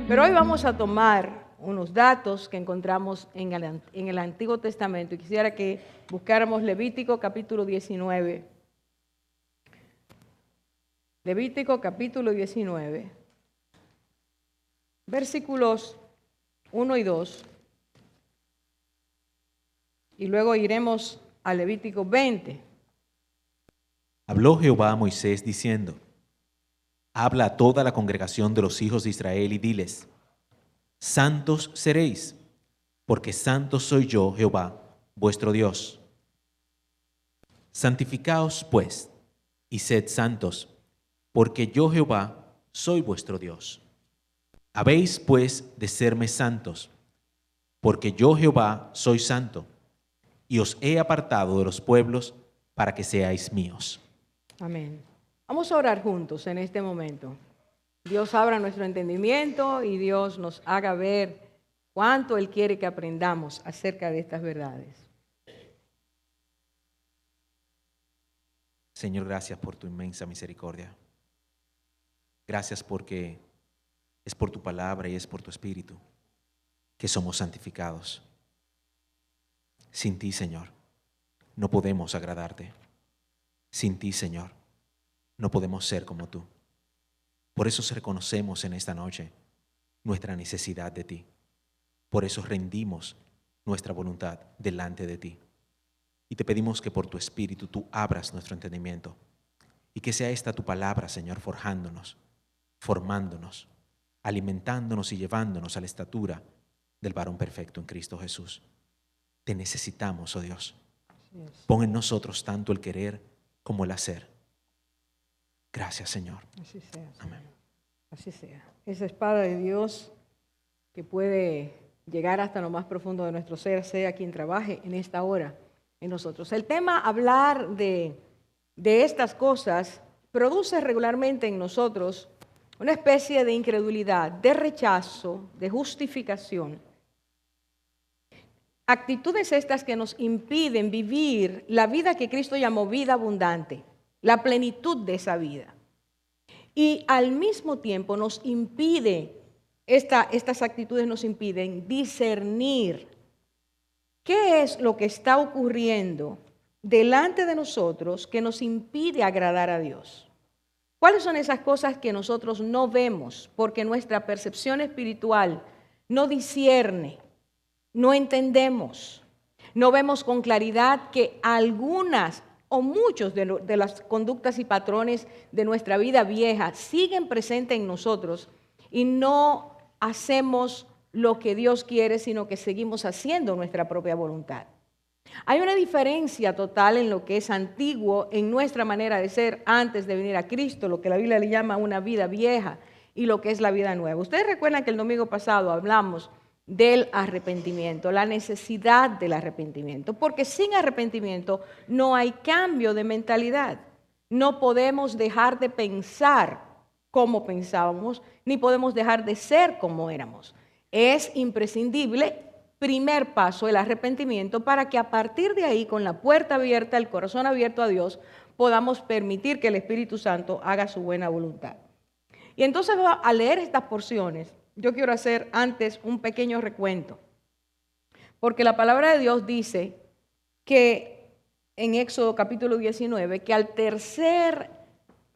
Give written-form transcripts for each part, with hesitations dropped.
Pero hoy vamos a tomar unos datos que encontramos en el Antiguo Testamento y quisiera que buscáramos Levítico capítulo 19. Levítico capítulo 19, versículos 1 y 2. Y luego iremos a Levítico 20. Habló Jehová a Moisés diciendo: Habla a toda la congregación de los hijos de Israel y diles: Santos seréis, porque santo soy yo, Jehová, vuestro Dios. Santificaos, pues, y sed santos, porque yo, Jehová, soy vuestro Dios. Habéis, pues, de serme santos, porque yo, Jehová, soy santo, y os he apartado de los pueblos para que seáis míos. Amén. Vamos a orar juntos en este momento. Dios abra nuestro entendimiento y Dios nos haga ver cuánto Él quiere que aprendamos acerca de estas verdades. Señor, gracias por tu inmensa misericordia. Gracias porque es por tu palabra y es por tu espíritu que somos santificados. Sin ti, Señor, no podemos agradarte. Sin ti, Señor, no podemos ser como tú. Por eso reconocemos en esta noche nuestra necesidad de ti. Por eso rendimos nuestra voluntad delante de ti. Y te pedimos que por tu espíritu tú abras nuestro entendimiento y que sea esta tu palabra, Señor, forjándonos, formándonos, alimentándonos y llevándonos a la estatura del varón perfecto en Cristo Jesús. Te necesitamos, oh Dios. Pon en nosotros tanto el querer como el hacer. Gracias, Señor. Así sea, Señor. Amén. Así sea. Esa espada de Dios que puede llegar hasta lo más profundo de nuestro ser, sea quien trabaje en esta hora en nosotros. El tema, hablar de estas cosas, produce regularmente en nosotros una especie de incredulidad, de rechazo, de justificación. Actitudes estas que nos impiden vivir la vida que Cristo llamó vida abundante, la plenitud de esa vida. Y al mismo tiempo nos impide, estas actitudes nos impiden discernir qué es lo que está ocurriendo delante de nosotros que nos impide agradar a Dios. ¿Cuáles son esas cosas que nosotros no vemos porque nuestra percepción espiritual no discierne, no entendemos, no vemos con claridad que algunas o muchos de las conductas y patrones de nuestra vida vieja siguen presentes en nosotros y no hacemos lo que Dios quiere, sino que seguimos haciendo nuestra propia voluntad? Hay una diferencia total en lo que es antiguo, en nuestra manera de ser antes de venir a Cristo, lo que la Biblia le llama una vida vieja y lo que es la vida nueva. Ustedes recuerdan que el domingo pasado hablamos del arrepentimiento, la necesidad del arrepentimiento, porque sin arrepentimiento no hay cambio de mentalidad. No podemos dejar de pensar como pensábamos, ni podemos dejar de ser como éramos. Es imprescindible, primer paso, el arrepentimiento, para que a partir de ahí, con la puerta abierta, el corazón abierto a Dios, podamos permitir que el Espíritu Santo haga su buena voluntad. Y entonces, al leer estas porciones, yo quiero hacer antes un pequeño recuento, porque la palabra de Dios dice que en Éxodo capítulo 19, que al tercer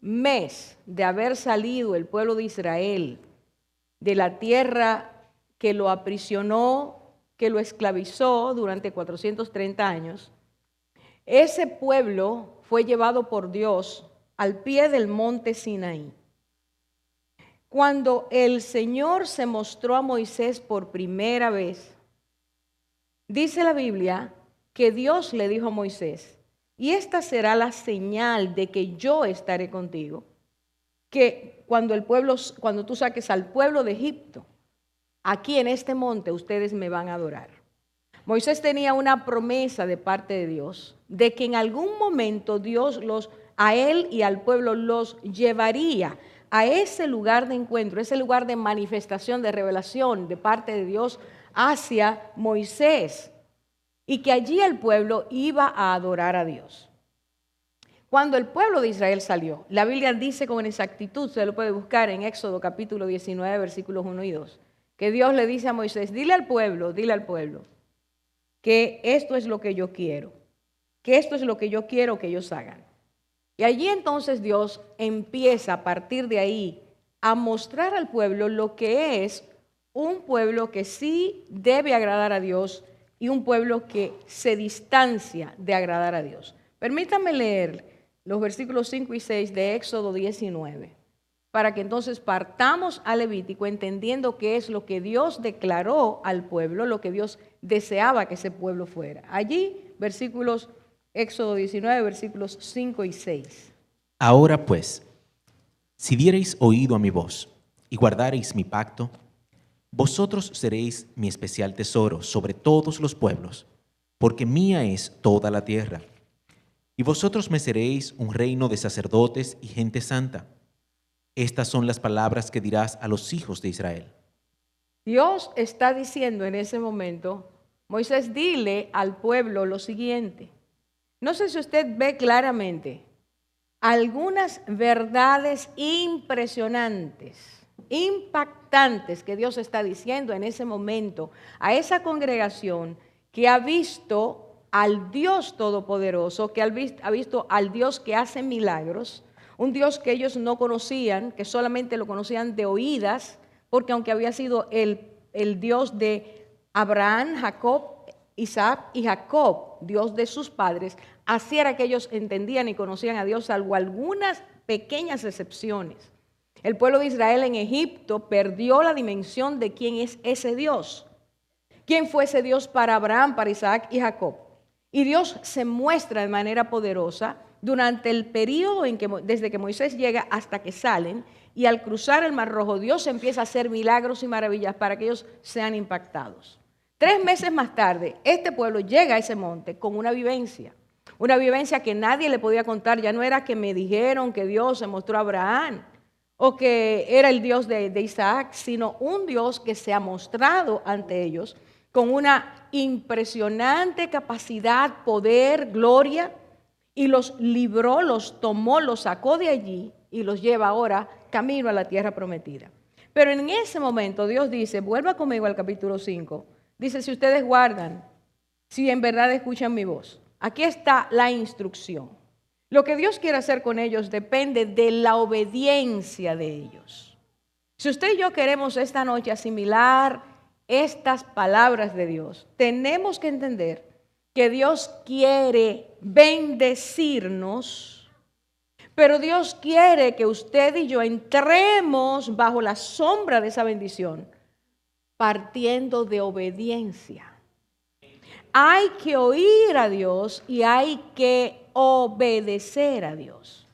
mes de haber salido el pueblo de Israel de la tierra que lo aprisionó, que lo esclavizó durante 430 años, ese pueblo fue llevado por Dios al pie del monte Sinaí. Cuando el Señor se mostró a Moisés por primera vez, dice la Biblia que Dios le dijo a Moisés: y esta será la señal de que yo estaré contigo, que cuando tú saques al pueblo de Egipto, aquí en este monte ustedes me van a adorar. Moisés tenía una promesa de parte de Dios de que en algún momento Dios a él y al pueblo los llevaría a ese lugar de encuentro, ese lugar de manifestación, de revelación de parte de Dios hacia Moisés, y que allí el pueblo iba a adorar a Dios. Cuando el pueblo de Israel salió, la Biblia dice con exactitud, se lo puede buscar en Éxodo capítulo 19, versículos 1 y 2, que Dios le dice a Moisés, dile al pueblo, que esto es lo que yo quiero, que esto es lo que yo quiero que ellos hagan. Y allí entonces Dios empieza a partir de ahí a mostrar al pueblo lo que es un pueblo que sí debe agradar a Dios y un pueblo que se distancia de agradar a Dios. Permítanme leer los versículos 5 y 6 de Éxodo 19, para que entonces partamos a Levítico entendiendo qué es lo que Dios declaró al pueblo, lo que Dios deseaba que ese pueblo fuera. Allí, Éxodo 19, versículos 5 y 6. Ahora pues, si diereis oído a mi voz y guardareis mi pacto, vosotros seréis mi especial tesoro sobre todos los pueblos, porque mía es toda la tierra. Y vosotros me seréis un reino de sacerdotes y gente santa. Estas son las palabras que dirás a los hijos de Israel. Dios está diciendo en ese momento, Moisés, dile al pueblo lo siguiente. No sé si usted ve claramente algunas verdades impresionantes, impactantes que Dios está diciendo en ese momento a esa congregación que ha visto al Dios Todopoderoso, que ha visto al Dios que hace milagros, un Dios que ellos no conocían, que solamente lo conocían de oídas, porque aunque había sido el Dios de Abraham, Jacob, Isaac y Jacob, Dios de sus padres, así era que ellos entendían y conocían a Dios, salvo algunas pequeñas excepciones. El pueblo de Israel en Egipto perdió la dimensión de quién es ese Dios. ¿Quién fue ese Dios para Abraham, para Isaac y Jacob? Y Dios se muestra de manera poderosa durante el periodo en que, desde que Moisés llega hasta que salen, y al cruzar el Mar Rojo, Dios empieza a hacer milagros y maravillas para que ellos sean impactados. 3 meses más tarde, este pueblo llega a ese monte con una vivencia que nadie le podía contar. Ya no era que me dijeron que Dios se mostró a Abraham o que era el Dios de Isaac, sino un Dios que se ha mostrado ante ellos con una impresionante capacidad, poder, gloria, y los libró, los tomó, los sacó de allí y los lleva ahora camino a la tierra prometida. Pero en ese momento Dios dice, vuelva conmigo al capítulo 5, dice, si ustedes guardan, si en verdad escuchan mi voz, aquí está la instrucción. Lo que Dios quiere hacer con ellos depende de la obediencia de ellos. Si usted y yo queremos esta noche asimilar estas palabras de Dios, tenemos que entender que Dios quiere bendecirnos, pero Dios quiere que usted y yo entremos bajo la sombra de esa bendición, partiendo de obediencia. Hay que oír a Dios y hay que obedecer a Dios.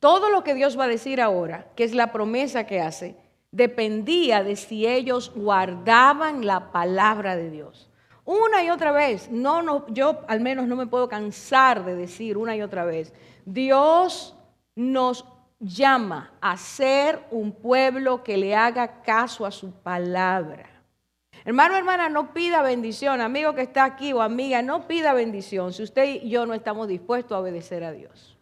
Todo lo que Dios va a decir ahora, que es la promesa que hace, dependía de si ellos guardaban la palabra de Dios. Una y otra vez, yo al menos no me puedo cansar de decir una y otra vez, Dios nos llama a ser un pueblo que le haga caso a su palabra. Hermano, hermana, no pida bendición. Amigo que está aquí o amiga, no pida bendición si usted y yo no estamos dispuestos a obedecer a Dios.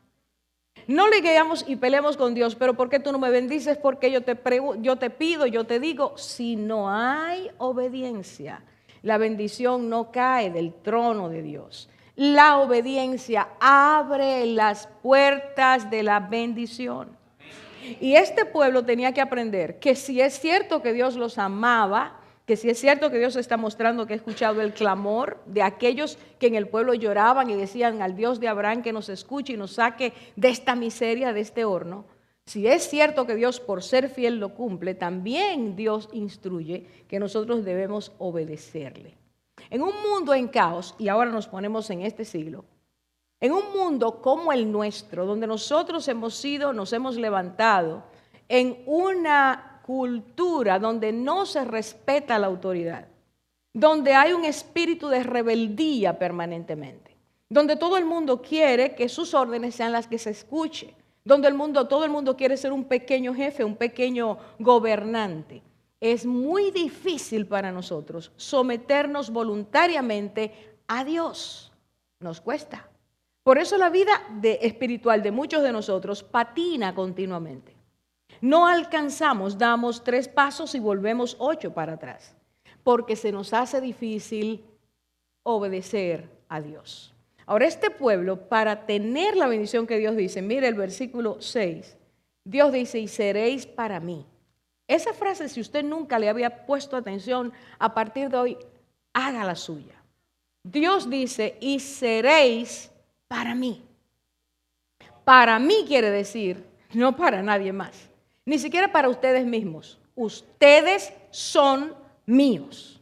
No le guiamos y peleemos con Dios, pero ¿por qué tú no me bendices? Porque yo te pido, yo te digo, si no hay obediencia, la bendición no cae del trono de Dios. La obediencia abre las puertas de la bendición. Y este pueblo tenía que aprender que si es cierto que Dios los amaba, que si es cierto que Dios está mostrando que ha escuchado el clamor de aquellos que en el pueblo lloraban y decían al Dios de Abraham que nos escuche y nos saque de esta miseria, de este horno. Si es cierto que Dios por ser fiel lo cumple, también Dios instruye que nosotros debemos obedecerle. En un mundo en caos, y ahora nos ponemos en este siglo, en un mundo como el nuestro, donde nosotros nos hemos levantado en una cultura donde no se respeta la autoridad, donde hay un espíritu de rebeldía permanentemente, donde todo el mundo quiere que sus órdenes sean las que se escuchen, donde todo el mundo quiere ser un pequeño jefe, un pequeño gobernante. Es muy difícil para nosotros someternos voluntariamente a Dios. Nos cuesta. Por eso la vida espiritual de muchos de nosotros patina continuamente. No alcanzamos, damos 3 pasos y volvemos 8 para atrás, porque se nos hace difícil obedecer a Dios. Ahora, este pueblo, para tener la bendición que Dios dice, mire el versículo 6, Dios dice, y seréis para mí. Esa frase, si usted nunca le había puesto atención, a partir de hoy, haga la suya. Dios dice, y seréis para mí. Para mí quiere decir, no para nadie más, ni siquiera para ustedes mismos. Ustedes son míos.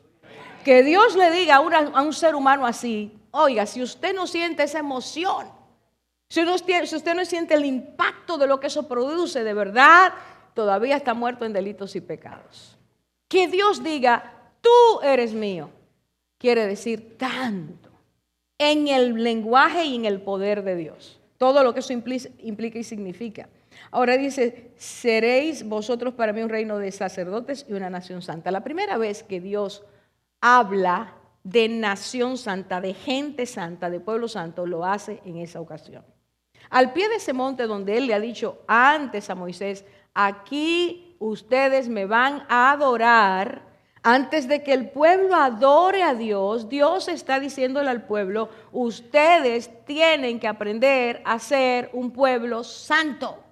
Que Dios le diga a un ser humano así, oiga, si usted no siente esa emoción, si usted no siente el impacto de lo que eso produce, de verdad, todavía está muerto en delitos y pecados. Que Dios diga, tú eres mío, quiere decir tanto en el lenguaje y en el poder de Dios. Todo lo que eso implica y significa. Ahora dice, seréis vosotros para mí un reino de sacerdotes y una nación santa. La primera vez que Dios habla de nación santa, de gente santa, de pueblo santo, lo hace en esa ocasión. Al pie de ese monte donde Él le ha dicho antes a Moisés, aquí ustedes me van a adorar. Antes de que el pueblo adore a Dios, Dios está diciéndole al pueblo, ustedes tienen que aprender a ser un pueblo santo.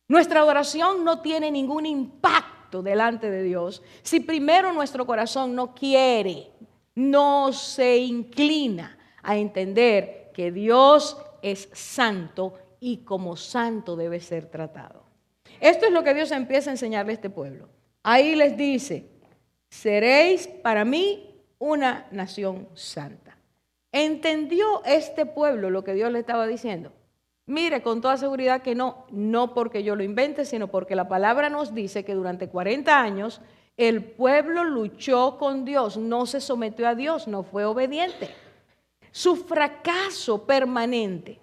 Nuestra adoración no tiene ningún impacto delante de Dios si primero nuestro corazón no quiere, no se inclina a entender que Dios es santo y como santo debe ser tratado. Esto es lo que Dios empieza a enseñarle a este pueblo. Ahí les dice, seréis para mí una nación santa. ¿Entendió este pueblo lo que Dios le estaba diciendo? Mire, con toda seguridad que no porque yo lo invente, sino porque la palabra nos dice que durante 40 años el pueblo luchó con Dios, no se sometió a Dios, no fue obediente. Su fracaso permanente,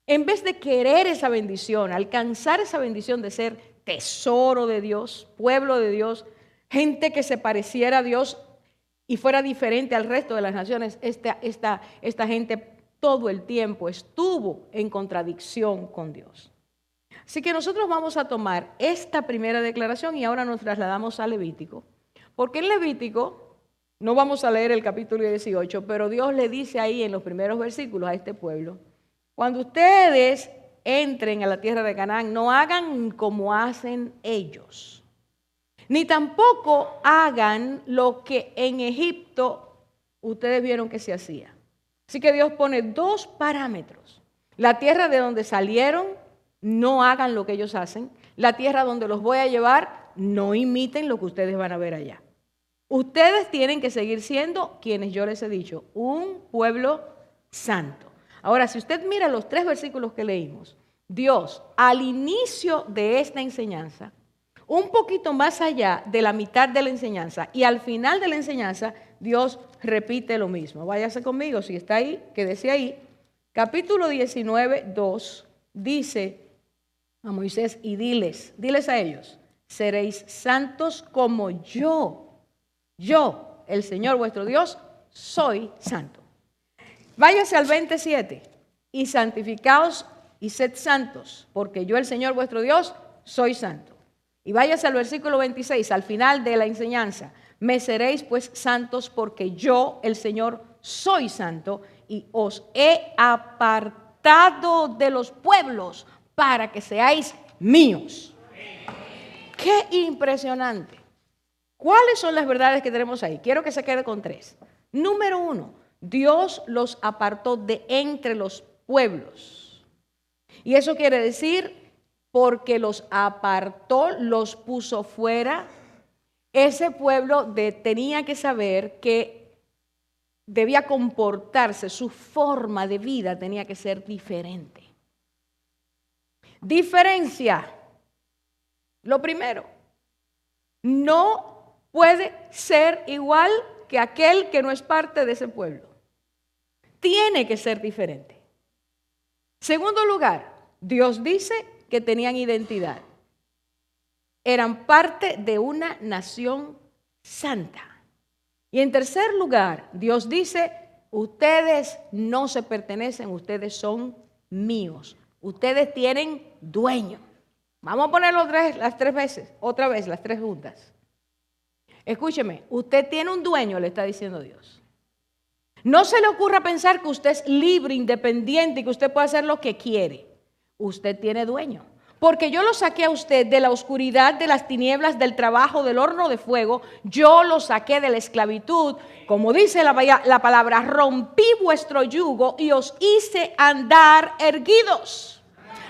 en vez de querer esa bendición, alcanzar esa bendición de ser tesoro de Dios, pueblo de Dios, gente que se pareciera a Dios y fuera diferente al resto de las naciones, esta gente todo el tiempo estuvo en contradicción con Dios. Así que nosotros vamos a tomar esta primera declaración y ahora nos trasladamos a Levítico. Porque en Levítico, no vamos a leer el capítulo 18, pero Dios le dice ahí en los primeros versículos a este pueblo, cuando ustedes entren a la tierra de Canaán, no hagan como hacen ellos, ni tampoco hagan lo que en Egipto ustedes vieron que se hacía. Así que Dios pone 2 parámetros. La tierra de donde salieron, no hagan lo que ellos hacen. La tierra donde los voy a llevar, no imiten lo que ustedes van a ver allá. Ustedes tienen que seguir siendo quienes yo les he dicho, un pueblo santo. Ahora, si usted mira los 3 versículos que leímos, Dios al inicio de esta enseñanza, un poquito más allá de la mitad de la enseñanza y al final de la enseñanza, Dios repite lo mismo. Váyase conmigo, si está ahí, quédese ahí. Capítulo 19, 2, dice a Moisés y diles a ellos, seréis santos como yo, el Señor vuestro Dios, soy santo. Váyase al 27, y santificaos y sed santos, porque yo el Señor vuestro Dios soy santo. Y váyase al versículo 26, al final de la enseñanza. Me seréis pues santos porque yo, el Señor, soy santo y os he apartado de los pueblos para que seáis míos. ¡Qué impresionante! ¿Cuáles son las verdades que tenemos ahí? Quiero que se quede con 3. Número 1, Dios los apartó de entre los pueblos. Y eso quiere decir, porque los apartó, los puso fuera. Ese pueblo tenía que saber que debía comportarse, su forma de vida tenía que ser diferente. Diferencia. Lo primero, no puede ser igual que aquel que no es parte de ese pueblo. Tiene que ser diferente. Segundo lugar, Dios dice que tenían identidad. Eran parte de una nación santa. Y en tercer lugar, Dios dice, ustedes no se pertenecen, ustedes son míos. Ustedes tienen dueño. Vamos a ponerlo las tres veces, otra vez, las tres juntas. Escúcheme, usted tiene un dueño, le está diciendo Dios. No se le ocurra pensar que usted es libre, independiente y que usted puede hacer lo que quiere. Usted tiene dueño. Porque yo lo saqué a usted de la oscuridad, de las tinieblas, del trabajo, del horno de fuego. Yo lo saqué de la esclavitud. Como dice la palabra, rompí vuestro yugo y os hice andar erguidos.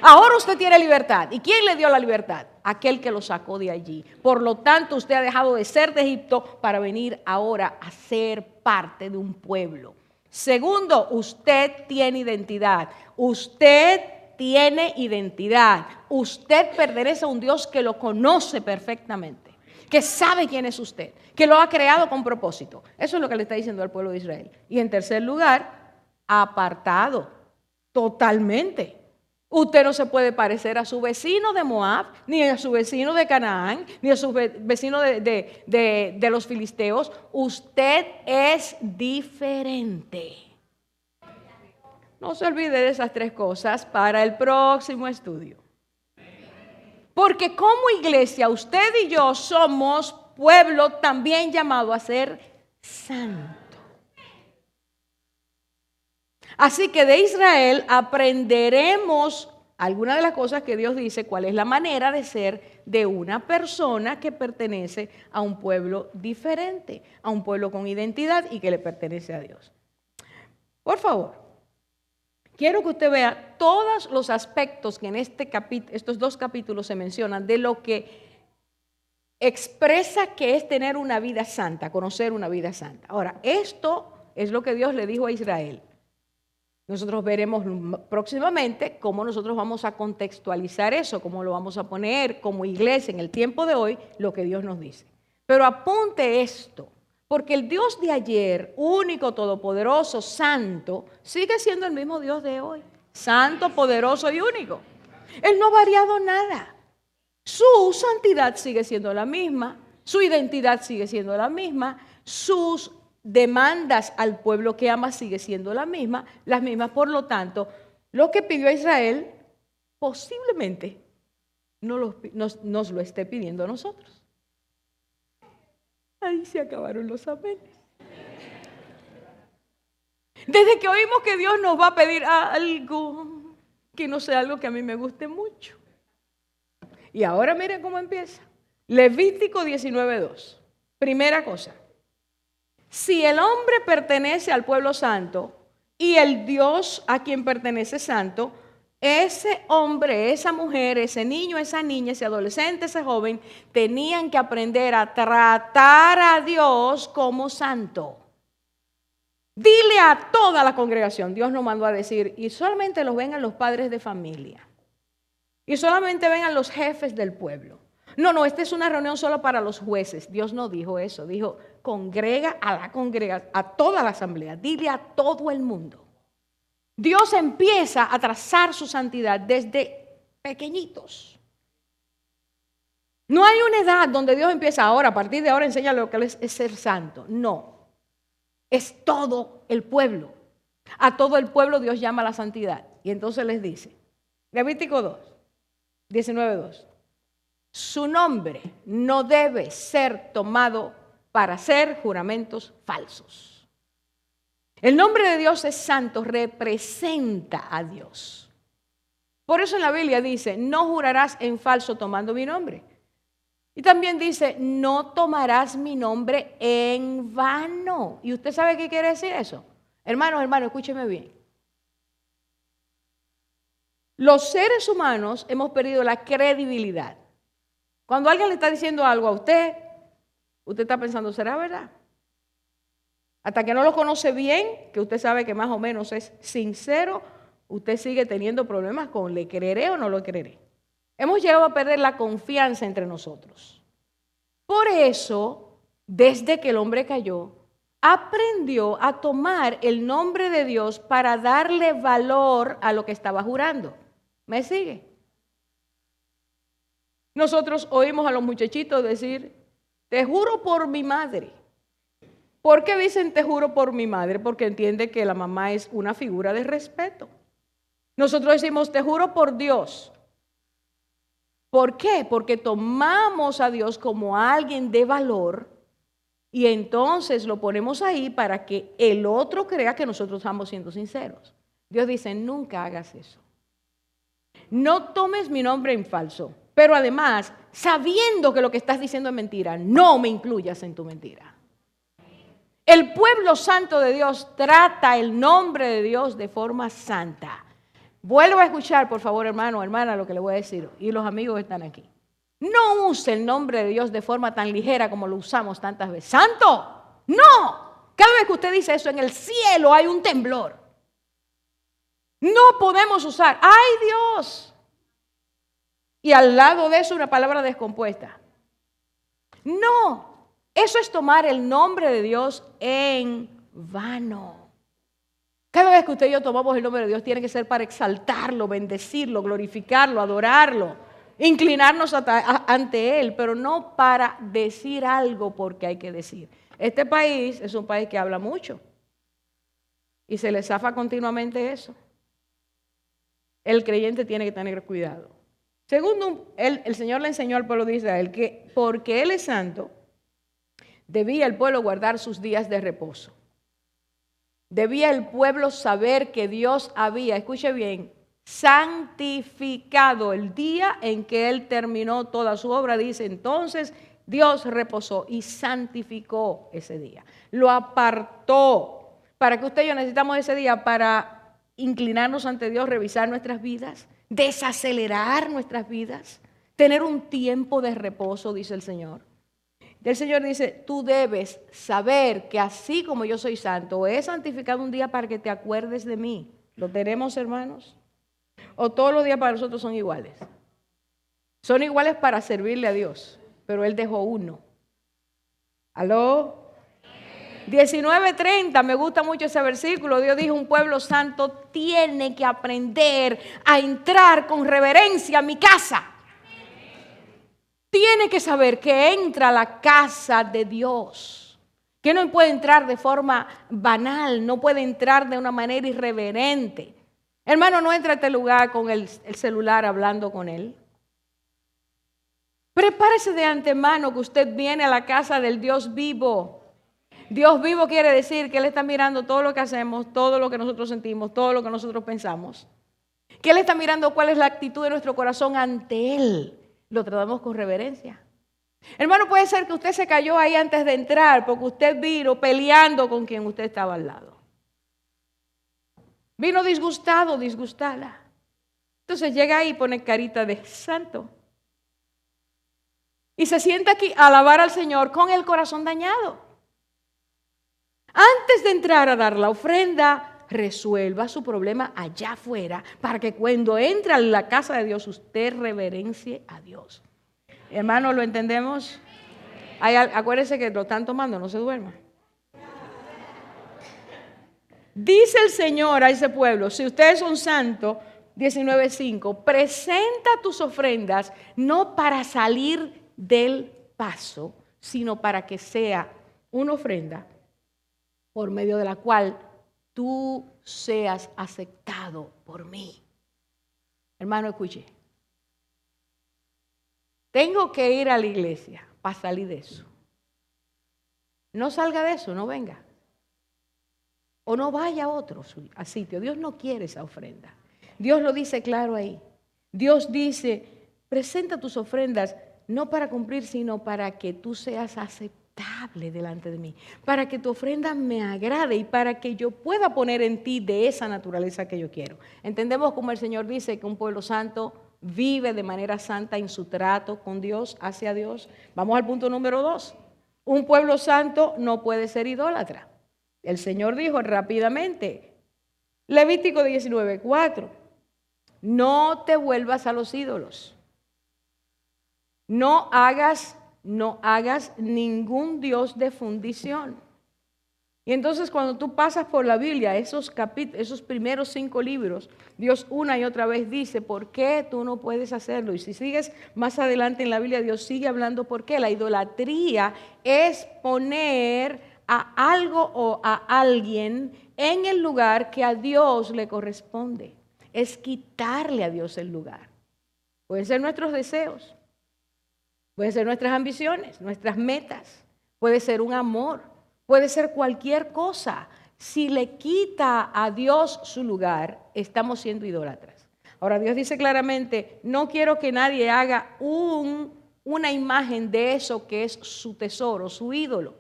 Ahora usted tiene libertad. ¿Y quién le dio la libertad? Aquel que lo sacó de allí. Por lo tanto, usted ha dejado de ser de Egipto para venir ahora a ser parte de un pueblo. Segundo, usted tiene identidad. Usted tiene identidad. Usted pertenece a un Dios que lo conoce perfectamente, que sabe quién es usted, que lo ha creado con propósito. Eso es lo que le está diciendo al pueblo de Israel. Y en tercer lugar, apartado totalmente. Usted no se puede parecer a su vecino de Moab, ni a su vecino de Canaán, ni a su vecino de los filisteos. Usted es diferente. No se olvide de esas tres cosas para el próximo estudio. Porque como iglesia, usted y yo somos pueblo también llamado a ser santo. Así que de Israel aprenderemos algunas de las cosas que Dios dice, cuál es la manera de ser de una persona que pertenece a un pueblo diferente, a un pueblo con identidad y que le pertenece a Dios. Por favor, quiero que usted vea todos los aspectos que en estos dos capítulos se mencionan de lo que expresa que es tener una vida santa, conocer una vida santa. Ahora, esto es lo que Dios le dijo a Israel. Nosotros veremos próximamente cómo nosotros vamos a contextualizar eso, cómo lo vamos a poner como iglesia en el tiempo de hoy, lo que Dios nos dice. Pero apunte esto, porque el Dios de ayer, único, todopoderoso, santo, sigue siendo el mismo Dios de hoy. Santo, poderoso y único. Él no ha variado nada. Su santidad sigue siendo la misma, su identidad sigue siendo la misma, sus demandas al pueblo que ama sigue siendo las mismas. Por lo tanto, lo que pidió a Israel posiblemente nos lo esté pidiendo a nosotros. Ahí se acabaron los amenes. Desde que oímos que Dios nos va a pedir algo que no sea algo que a mí me guste mucho. Y ahora miren cómo empieza. Levítico 19:2. Primera cosa. Si el hombre pertenece al pueblo santo y el Dios a quien pertenece santo, ese hombre, esa mujer, ese niño, esa niña, ese adolescente, ese joven, tenían que aprender a tratar a Dios como santo. Dile a toda la congregación, Dios nos mandó a decir, y solamente los vengan los padres de familia, y solamente vengan los jefes del pueblo. No, esta es una reunión solo para los jueces. Dios no dijo eso, dijo, congrega a toda la asamblea, dile a todo el mundo. Dios empieza a trazar su santidad desde pequeñitos. No hay una edad donde Dios empieza ahora, a partir de ahora enséñale lo que es ser santo. No, es todo el pueblo. A todo el pueblo Dios llama a la santidad. Y entonces les dice, Levítico 19:2. Su nombre no debe ser tomado para hacer juramentos falsos. El nombre de Dios es santo, representa a Dios. Por eso en la Biblia dice, no jurarás en falso tomando mi nombre. Y también dice, no tomarás mi nombre en vano. ¿Y usted sabe qué quiere decir eso? Hermanos, escúcheme bien. Los seres humanos hemos perdido la credibilidad. Cuando alguien le está diciendo algo a usted está pensando, ¿será verdad? Hasta que no lo conoce bien, que usted sabe que más o menos es sincero, usted sigue teniendo problemas con ¿le creeré o no lo creeré? Hemos llegado a perder la confianza entre nosotros. Por eso, desde que el hombre cayó, aprendió a tomar el nombre de Dios para darle valor a lo que estaba jurando. ¿Me sigue? Nosotros oímos a los muchachitos decir, te juro por mi madre. ¿Por qué dicen te juro por mi madre? Porque entiende que la mamá es una figura de respeto. Nosotros decimos te juro por Dios. ¿Por qué? Porque tomamos a Dios como alguien de valor y entonces lo ponemos ahí para que el otro crea que nosotros estamos siendo sinceros. Dios dice, nunca hagas eso. No tomes mi nombre en falso, pero además, sabiendo que lo que estás diciendo es mentira, no me incluyas en tu mentira. El pueblo santo de Dios trata el nombre de Dios de forma santa. Vuelvo a escuchar, por favor, hermano o hermana, lo que le voy a decir, y los amigos que están aquí. No use el nombre de Dios de forma tan ligera como lo usamos tantas veces. ¡Santo! ¡No! Cada vez que usted dice eso, en el cielo hay un temblor. No podemos usar, ¡ay Dios! Y al lado de eso una palabra descompuesta. No, eso es tomar el nombre de Dios en vano. Cada vez que usted y yo tomamos el nombre de Dios tiene que ser para exaltarlo, bendecirlo, glorificarlo, adorarlo, inclinarnos ante Él, pero no para decir algo porque hay que decir. Este país es un país que habla mucho y se le zafa continuamente eso. El creyente tiene que tener cuidado. Segundo, el Señor le enseñó al pueblo de Israel que porque Él es santo, debía el pueblo guardar sus días de reposo. Debía el pueblo saber que Dios había, escuche bien, santificado el día en que Él terminó toda su obra. Dice, entonces Dios reposó y santificó ese día. Lo apartó. ¿Para que usted y yo necesitamos ese día? Para inclinarnos ante Dios, revisar nuestras vidas, desacelerar nuestras vidas, tener un tiempo de reposo, dice el Señor. El Señor dice, tú debes saber que así como yo soy santo, he santificado un día para que te acuerdes de mí. ¿Lo tenemos, hermanos? ¿O todos los días para nosotros son iguales? Son iguales para servirle a Dios, pero Él dejó uno. ¿Aló? 19:30, me gusta mucho ese versículo. Dios dijo, un pueblo santo tiene que aprender a entrar con reverencia a mi casa. Tiene que saber que entra a la casa de Dios, que no puede entrar de forma banal, no puede entrar de una manera irreverente. Hermano, no entra a este lugar con el celular hablando con él. Prepárese de antemano que usted viene a la casa del Dios vivo. Dios vivo quiere decir que Él está mirando todo lo que hacemos, todo lo que nosotros sentimos, todo lo que nosotros pensamos. Que Él está mirando cuál es la actitud de nuestro corazón ante Él. Lo tratamos con reverencia. Hermano, puede ser que usted se cayó ahí antes de entrar porque usted vino peleando con quien usted estaba al lado. Vino disgustado, disgustada. Entonces llega ahí y pone carita de santo. Y se sienta aquí a alabar al Señor con el corazón dañado. Antes de entrar a dar la ofrenda, resuelva su problema allá afuera para que cuando entre a la casa de Dios usted reverencie a Dios. Hermano, ¿lo entendemos? Acuérdese que lo están tomando, no se duerma. Dice el Señor a ese pueblo, si ustedes son santos, 19:5, presenta tus ofrendas no para salir del paso, sino para que sea una ofrenda por medio de la cual tú seas aceptado por mí. Hermano, escuche. Tengo que ir a la iglesia para salir de eso. No salga de eso, no venga. O no vaya a otro sitio. Dios no quiere esa ofrenda. Dios lo dice claro ahí. Dios dice, presenta tus ofrendas no para cumplir, sino para que tú seas aceptable delante de mí. Para que tu ofrenda me agrade y para que yo pueda poner en ti de esa naturaleza que yo quiero. Entendemos como el Señor dice que un pueblo santo vive de manera santa en su trato con Dios, hacia Dios. Vamos al punto número 2. Un pueblo santo no puede ser idólatra. El Señor dijo rápidamente, Levítico 19:4, no te vuelvas a los ídolos. No hagas ningún dios de fundición. Y entonces cuando tú pasas por la Biblia, esos primeros 5 libros, Dios una y otra vez dice, ¿por qué tú no puedes hacerlo? Y si sigues más adelante en la Biblia, Dios sigue hablando por qué. La idolatría es poner a algo o a alguien en el lugar que a Dios le corresponde. Es quitarle a Dios el lugar. Pueden ser nuestros deseos, pueden ser nuestras ambiciones, nuestras metas, puede ser un amor, puede ser cualquier cosa. Si le quita a Dios su lugar, estamos siendo idólatras. Ahora Dios dice claramente, no quiero que nadie haga una imagen de eso que es su tesoro, su ídolo.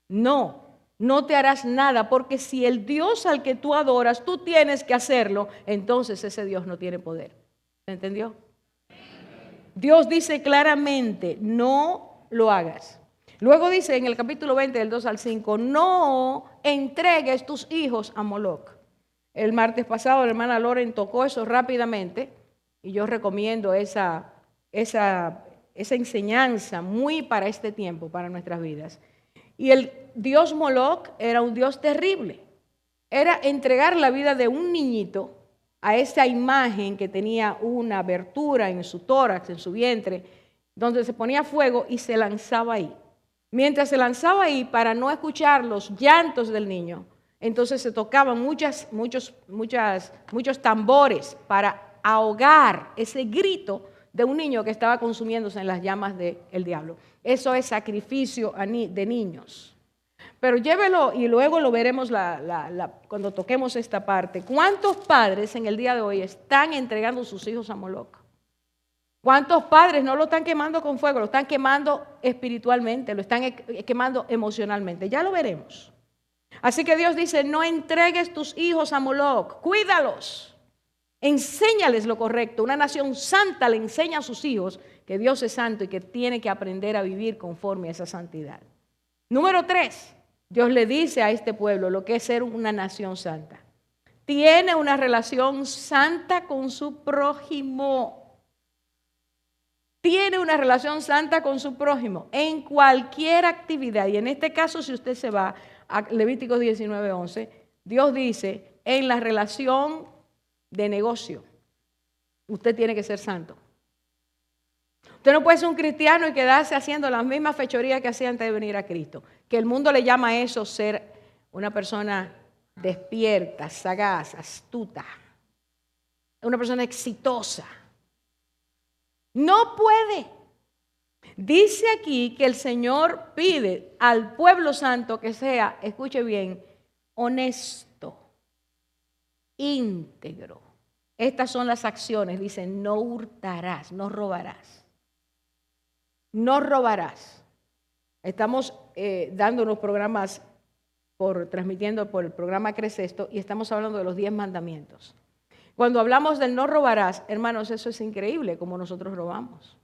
No te harás nada, porque si el Dios al que tú adoras, tú tienes que hacerlo, entonces ese Dios no tiene poder. ¿Se entendió? Dios dice claramente, no lo hagas. Luego dice en el capítulo 20, del 2 al 5, no entregues tus hijos a Moloc. El martes pasado la hermana Loren tocó eso rápidamente y yo recomiendo esa enseñanza muy para este tiempo, para nuestras vidas. Y el dios Moloc era un dios terrible. Era entregar la vida de un niñito a esa imagen que tenía una abertura en su tórax, en su vientre, donde se ponía fuego y se lanzaba ahí. Mientras se lanzaba ahí, para no escuchar los llantos del niño, entonces se tocaban muchos tambores para ahogar ese grito de un niño que estaba consumiéndose en las llamas del diablo. Eso es sacrificio de niños. Pero llévelo y luego lo veremos cuando toquemos esta parte. ¿Cuántos padres en el día de hoy están entregando sus hijos a Moloc? ¿Cuántos padres no lo están quemando con fuego? Lo están quemando espiritualmente, lo están quemando emocionalmente. Ya lo veremos. Así que Dios dice, no entregues tus hijos a Moloc, cuídalos. Enséñales lo correcto. Una nación santa le enseña a sus hijos que Dios es santo y que tiene que aprender a vivir conforme a esa santidad. Número 3, Dios le dice a este pueblo lo que es ser una nación santa. Tiene una relación santa con su prójimo. Tiene una relación santa con su prójimo en cualquier actividad. Y en este caso, si usted se va a Levíticos 19:11, Dios dice, en la relación de negocio, usted tiene que ser santo. Usted no puede ser un cristiano y quedarse haciendo las mismas fechorías que hacía antes de venir a Cristo. Que el mundo le llama a eso ser una persona despierta, sagaz, astuta, una persona exitosa. No puede. Dice aquí que el Señor pide al pueblo santo que sea, escuche bien, honesto, íntegro. Estas son las acciones. Dice, no hurtarás, no robarás. No robarás. Estamos dando unos programas transmitiendo por el programa Crece Esto y estamos hablando de los 10 mandamientos. Cuando hablamos del no robarás, hermanos, eso es increíble como nosotros robamos.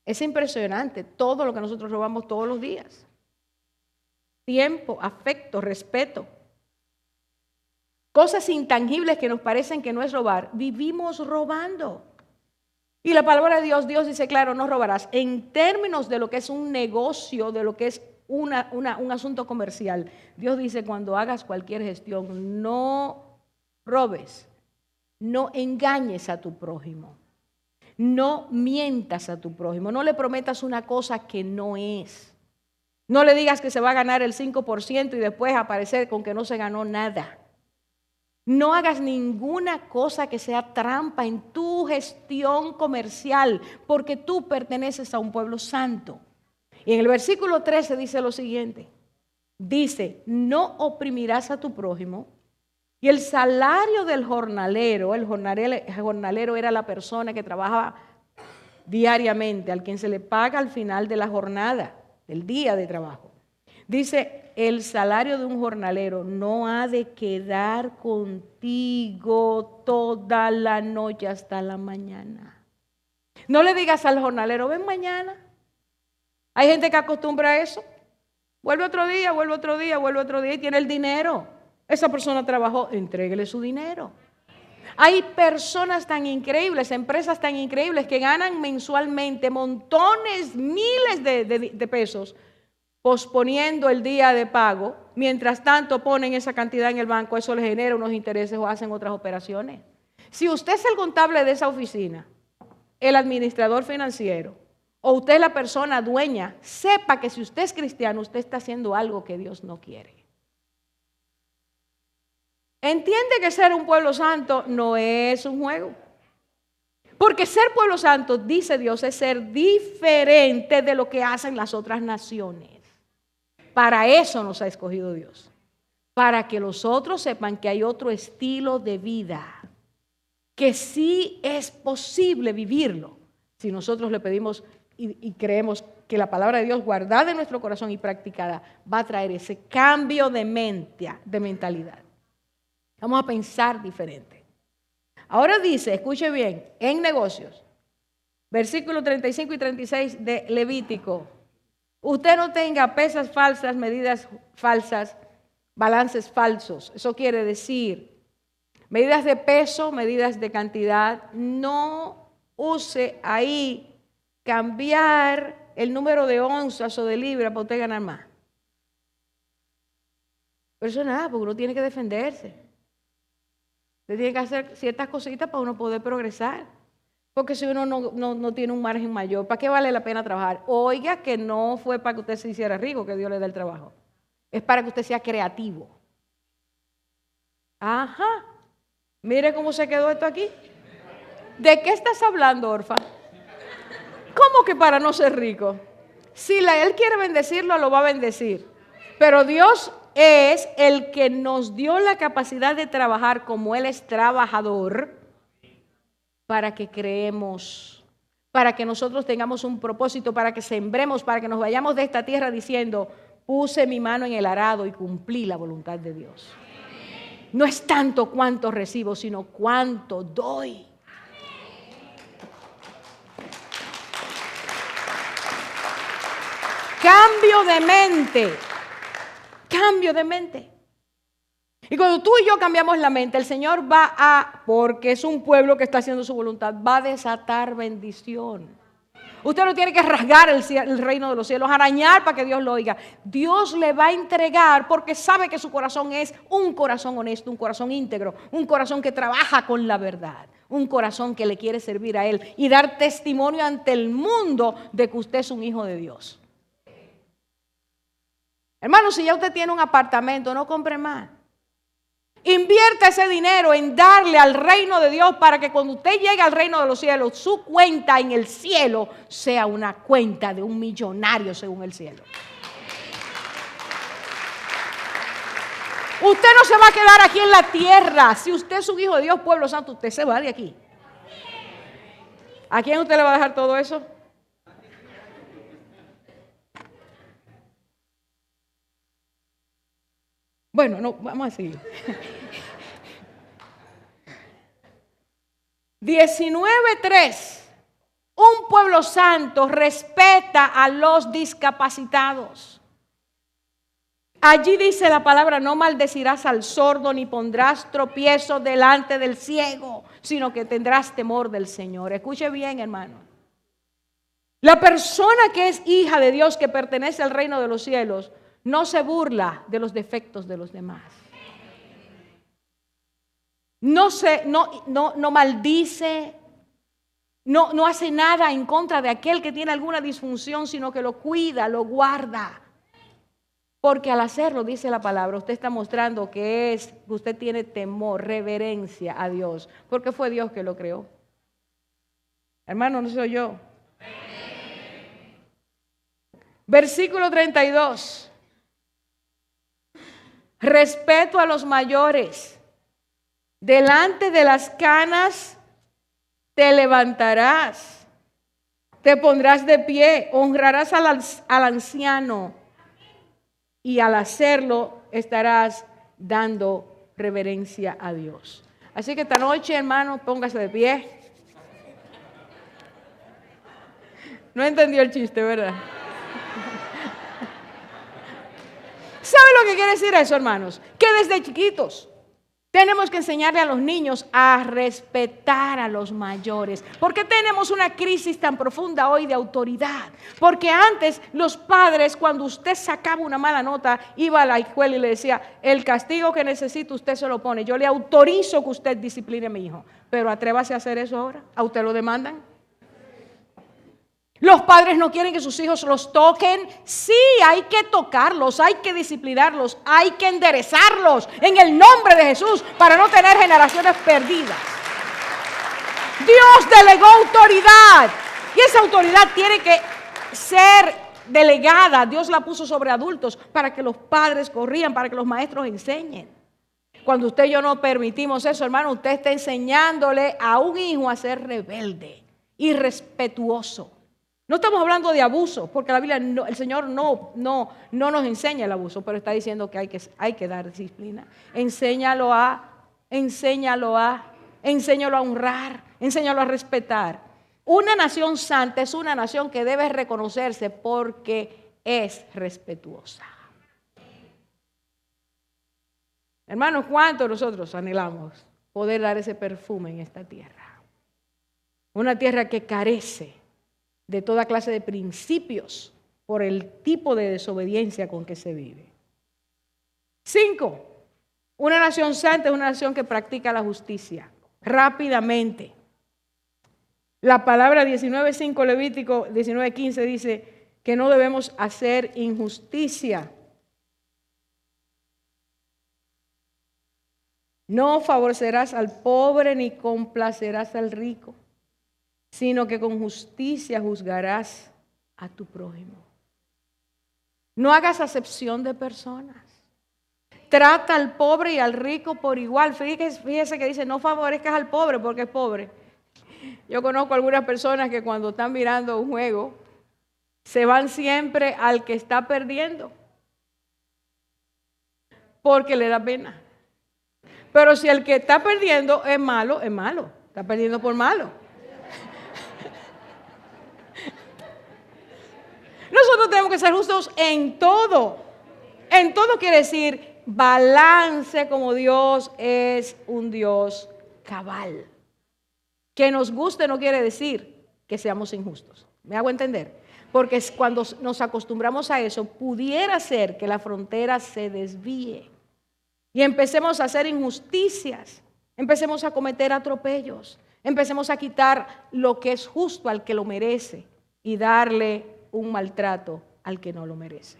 Es impresionante todo lo que nosotros robamos todos los días. Tiempo, afecto, respeto. Cosas intangibles que nos parecen que no es robar, vivimos robando. Y la palabra de Dios dice, claro, no robarás. En términos de lo que es un negocio, de lo que es un asunto comercial, Dios dice, cuando hagas cualquier gestión, no robes, no engañes a tu prójimo, no mientas a tu prójimo, no le prometas una cosa que no es. No le digas que se va a ganar el 5% y después aparecer con que no se ganó nada. No hagas ninguna cosa que sea trampa en tu gestión comercial, porque tú perteneces a un pueblo santo. Y en el versículo 13 dice lo siguiente. Dice, no oprimirás a tu prójimo. Y el salario del jornalero, el jornalero era la persona que trabajaba diariamente, al quien se le paga al final de la jornada, del día de trabajo. Dice, el salario de un jornalero no ha de quedar contigo toda la noche hasta la mañana. No le digas al jornalero, ven mañana. Hay gente que acostumbra a eso. Vuelve otro día, vuelve otro día, vuelve otro día y tiene el dinero. Esa persona trabajó, entréguele su dinero. Hay personas tan increíbles, empresas tan increíbles que ganan mensualmente montones, miles de pesos posponiendo el día de pago. Mientras tanto ponen esa cantidad en el banco, eso les genera unos intereses o hacen otras operaciones. Si usted es el contable de esa oficina, el administrador financiero o usted es la persona dueña, sepa que si usted es cristiano, usted está haciendo algo que Dios no quiere. Entiende que ser un pueblo santo no es un juego. Porque ser pueblo santo, dice Dios, es ser diferente de lo que hacen las otras naciones. Para eso nos ha escogido Dios. Para que los otros sepan que hay otro estilo de vida. Que sí es posible vivirlo. Si nosotros le pedimos y creemos que la palabra de Dios guardada en nuestro corazón y practicada va a traer ese cambio de mentalidad. Vamos a pensar diferente. Ahora dice, escuche bien, en negocios, versículos 35 y 36 de Levítico, usted no tenga pesas falsas, medidas falsas, balances falsos. Eso quiere decir, medidas de peso, medidas de cantidad, no use ahí cambiar el número de onzas o de libras para usted ganar más. Pero eso es nada, porque uno tiene que defenderse. Usted tiene que hacer ciertas cositas para uno poder progresar. Porque si uno no tiene un margen mayor, ¿para qué vale la pena trabajar? Oiga que no fue para que usted se hiciera rico que Dios le dé el trabajo. Es para que usted sea creativo. Ajá. Mire cómo se quedó esto aquí. ¿De qué estás hablando, Orfa? ¿Cómo que para no ser rico? Si Él quiere bendecirlo, lo va a bendecir. Pero Dios es el que nos dio la capacidad de trabajar como Él es trabajador para que creemos, para que nosotros tengamos un propósito, para que sembremos, para que nos vayamos de esta tierra diciendo, puse mi mano en el arado y cumplí la voluntad de Dios. No es tanto cuánto recibo, sino cuánto doy. Cambio de mente. Cambio de mente. Y cuando tú y yo cambiamos la mente, el Señor porque es un pueblo que está haciendo su voluntad, va a desatar bendición. Usted no tiene que rasgar el reino de los cielos, arañar para que Dios lo oiga. Dios le va a entregar porque sabe que su corazón es un corazón honesto, un corazón íntegro, un corazón que trabaja con la verdad, un corazón que le quiere servir a Él y dar testimonio ante el mundo de que usted es un hijo de Dios. Hermano, si ya usted tiene un apartamento, no compre más. Invierta ese dinero en darle al reino de Dios para que cuando usted llegue al reino de los cielos, su cuenta en el cielo sea una cuenta de un millonario según el cielo. Usted no se va a quedar aquí en la tierra. Si usted es un hijo de Dios, pueblo santo, usted se va de aquí. ¿A quién usted le va a dejar todo eso? Bueno, no, vamos a seguir. 19:3. Un pueblo santo respeta a los discapacitados. Allí dice la palabra, no maldecirás al sordo ni pondrás tropiezo delante del ciego, sino que tendrás temor del Señor. Escuche bien, hermano. La persona que es hija de Dios, que pertenece al reino de los cielos, no se burla de los defectos de los demás. No maldice, no hace nada en contra de aquel que tiene alguna disfunción, sino que lo cuida, lo guarda. Porque al hacerlo, dice la palabra, usted está mostrando que usted tiene temor, reverencia a Dios, porque fue Dios que lo creó. Hermano, no soy yo. Versículo 32. Respeto a los mayores. Delante de las canas te levantarás. Te pondrás de pie. Honrarás al anciano. Y al hacerlo estarás dando reverencia a Dios. Así que esta noche, hermano, póngase de pie. No entendió el chiste, ¿verdad? ¿Sabe lo que quiere decir eso, hermanos? Que desde chiquitos tenemos que enseñarle a los niños a respetar a los mayores. ¿Por qué tenemos una crisis tan profunda hoy de autoridad? Porque antes los padres, cuando usted sacaba una mala nota, iba a la escuela y le decía, el castigo que necesita usted se lo pone. Yo le autorizo que usted discipline a mi hijo. Pero atrévase a hacer eso ahora. ¿A usted lo demandan? Los padres no quieren que sus hijos los toquen. Sí, hay que tocarlos, hay que disciplinarlos, hay que enderezarlos en el nombre de Jesús para no tener generaciones perdidas. Dios delegó autoridad y esa autoridad tiene que ser delegada. Dios la puso sobre adultos para que los padres corrían, para que los maestros enseñen. Cuando usted y yo no permitimos eso, hermano, usted está enseñándole a un hijo a ser rebelde, irrespetuoso. No estamos hablando de abuso, porque la Biblia, el Señor no nos enseña el abuso, pero está diciendo que hay que dar disciplina. Enséñalo a honrar, enséñalo a respetar. Una nación santa es una nación que debe reconocerse porque es respetuosa. Hermanos, ¿cuánto nosotros anhelamos poder dar ese perfume en esta tierra? Una tierra que carece de toda clase de principios por el tipo de desobediencia con que se vive. 5. Una nación santa es una nación que practica la justicia rápidamente. La palabra 19:5, Levítico 19:15 dice que no debemos hacer injusticia. No favorecerás al pobre ni complacerás al rico, sino que con justicia juzgarás a tu prójimo. No hagas acepción de personas. Trata al pobre y al rico por igual. Fíjese que dice, no favorezcas al pobre porque es pobre. Yo conozco algunas personas que cuando están mirando un juego, se van siempre al que está perdiendo, porque le da pena. Pero si el que está perdiendo es malo, es malo. Está perdiendo por malo. Nosotros tenemos que ser justos en todo. En todo quiere decir balance, como Dios es un Dios cabal. Que nos guste no quiere decir que seamos injustos. ¿Me hago entender? Porque cuando nos acostumbramos a eso, pudiera ser que la frontera se desvíe y empecemos a hacer injusticias, empecemos a cometer atropellos, empecemos a quitar lo que es justo al que lo merece y darle un maltrato al que no lo merece.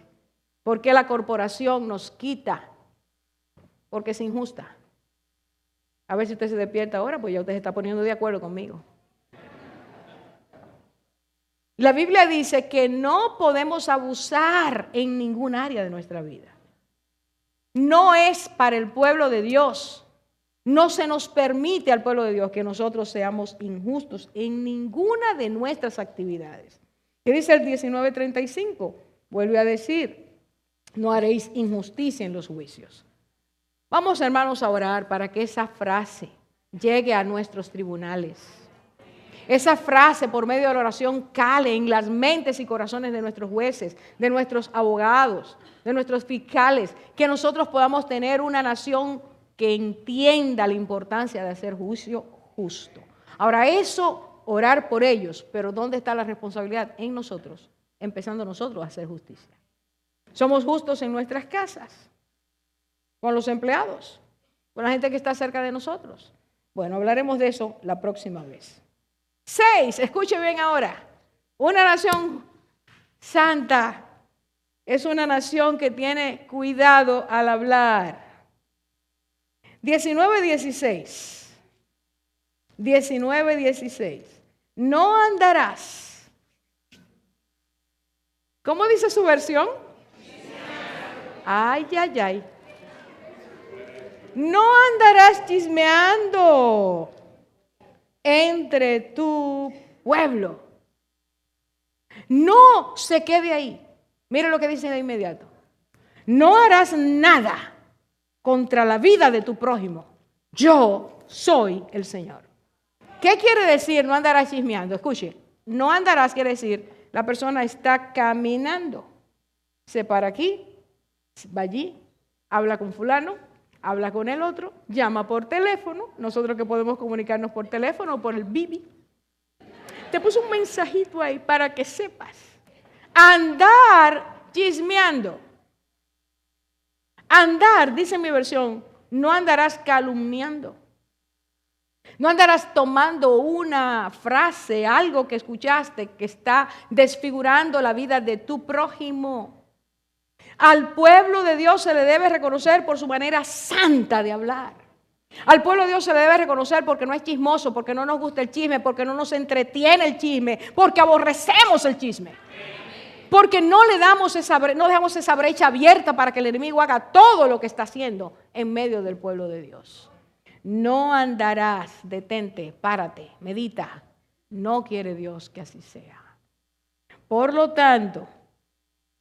¿Por qué la corporación nos quita? Porque es injusta. A ver si usted se despierta ahora, pues ya usted se está poniendo de acuerdo conmigo. La Biblia dice que no podemos abusar en ningún área de nuestra vida. No es para el pueblo de Dios. No se nos permite al pueblo de Dios que nosotros seamos injustos en ninguna de nuestras actividades. ¿Qué dice el 19:35? Vuelve a decir, no haréis injusticia en los juicios. Vamos, hermanos, a orar para que esa frase llegue a nuestros tribunales. Esa frase por medio de la oración cale en las mentes y corazones de nuestros jueces, de nuestros abogados, de nuestros fiscales, que nosotros podamos tener una nación que entienda la importancia de hacer juicio justo. Ahora eso, orar por ellos, pero ¿dónde está la responsabilidad? En nosotros, empezando nosotros a hacer justicia. Somos justos en nuestras casas, con los empleados, con la gente que está cerca de nosotros. Bueno, hablaremos de eso la próxima vez. 6, escuche bien ahora. Una nación santa es una nación que tiene cuidado al hablar. 19:16. 19:16. No andarás. ¿Cómo dice su versión? Ay, ay, ay. No andarás chismeando entre tu pueblo. No se quede ahí. Mire lo que dice de inmediato. No harás nada contra la vida de tu prójimo. Yo soy el Señor. ¿Qué quiere decir no andarás chismeando? Escuche, no andarás quiere decir la persona está caminando. Se para aquí, va allí, habla con fulano, habla con el otro, llama por teléfono, nosotros que podemos comunicarnos por teléfono o por el Bibi. Te puse un mensajito ahí para que sepas. Andar chismeando. Andar, dice mi versión, no andarás calumniando. No andarás tomando una frase, algo que escuchaste que está desfigurando la vida de tu prójimo. Al pueblo de Dios se le debe reconocer por su manera santa de hablar. Al pueblo de Dios se le debe reconocer porque no es chismoso, porque no nos gusta el chisme, porque no nos entretiene el chisme, porque aborrecemos el chisme. Porque no dejamos esa brecha abierta para que el enemigo haga todo lo que está haciendo en medio del pueblo de Dios. No andarás, detente, párate, medita. No quiere Dios que así sea. Por lo tanto,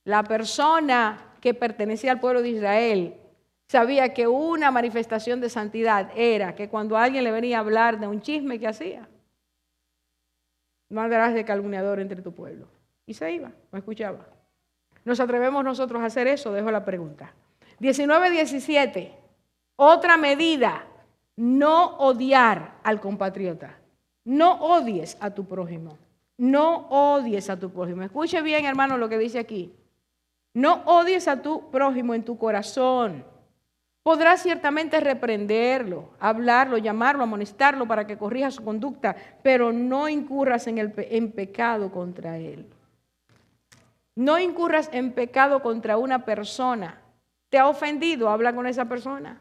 la persona que pertenecía al pueblo de Israel sabía que una manifestación de santidad era que cuando alguien le venía a hablar de un chisme que hacía, no andarás de calumniador entre tu pueblo. Y se iba, no escuchaba. ¿Nos atrevemos nosotros a hacer eso? Dejo la pregunta. 19:17. Otra medida. No odiar al compatriota. No odies a tu prójimo. No odies a tu prójimo. Escuche bien, hermano, lo que dice aquí. No odies a tu prójimo en tu corazón. Podrás ciertamente reprenderlo, hablarlo, llamarlo, amonestarlo para que corrija su conducta, pero no incurras en pecado contra él. No incurras en pecado contra una persona. ¿Te ha ofendido? Habla con esa persona.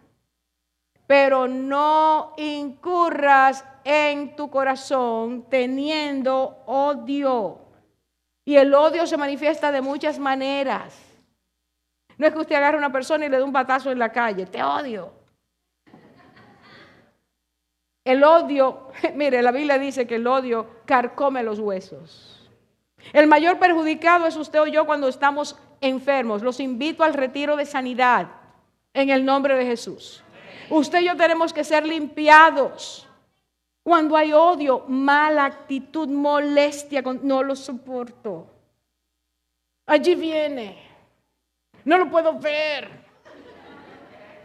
Pero no incurras en tu corazón teniendo odio. Y el odio se manifiesta de muchas maneras. No es que usted agarre a una persona y le dé un batazo en la calle. Te odio. El odio, mire, la Biblia dice que el odio carcome los huesos. El mayor perjudicado es usted o yo cuando estamos enfermos. Los invito al retiro de sanidad en el nombre de Jesús. Usted y yo tenemos que ser limpiados. Cuando hay odio, mala actitud, molestia, no lo soporto. Allí viene. No lo puedo ver.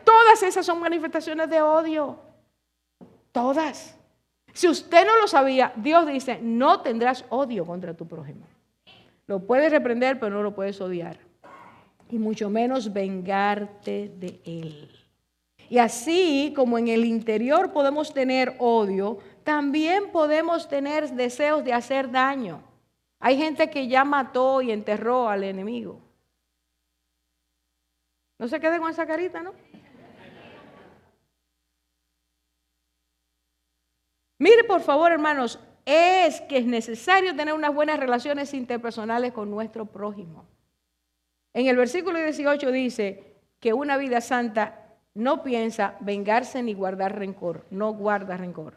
Todas esas son manifestaciones de odio. Todas. Si usted no lo sabía, Dios dice, no tendrás odio contra tu prójimo. Lo puedes reprender, pero no lo puedes odiar. Y mucho menos vengarte de él. Y así como en el interior podemos tener odio, también podemos tener deseos de hacer daño. Hay gente que ya mató y enterró al enemigo. No se quede con esa carita, ¿no? Mire, por favor, hermanos, es que es necesario tener unas buenas relaciones interpersonales con nuestro prójimo. En el versículo 18 dice que una vida santa no piensa vengarse ni guardar rencor. No guarda rencor.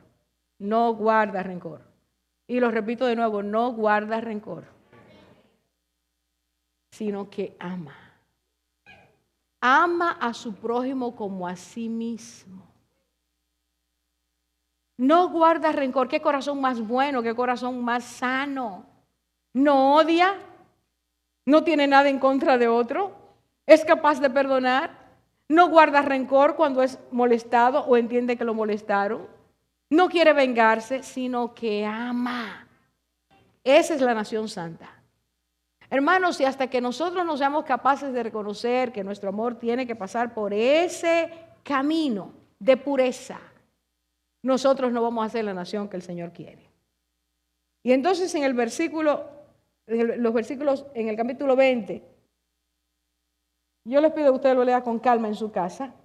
No guarda rencor. Y lo repito de nuevo, no guarda rencor. Sino que ama. Ama a su prójimo como a sí mismo. No guarda rencor. Qué corazón más bueno, qué corazón más sano. No odia. No tiene nada en contra de otro. Es capaz de perdonar. No guarda rencor cuando es molestado o entiende que lo molestaron. No quiere vengarse, sino que ama. Esa es la nación santa. Hermanos, y hasta que nosotros no seamos capaces de reconocer que nuestro amor tiene que pasar por ese camino de pureza, nosotros no vamos a ser la nación que el Señor quiere. Y entonces en el capítulo 20, yo les pido que ustedes lo lean con calma en su casa.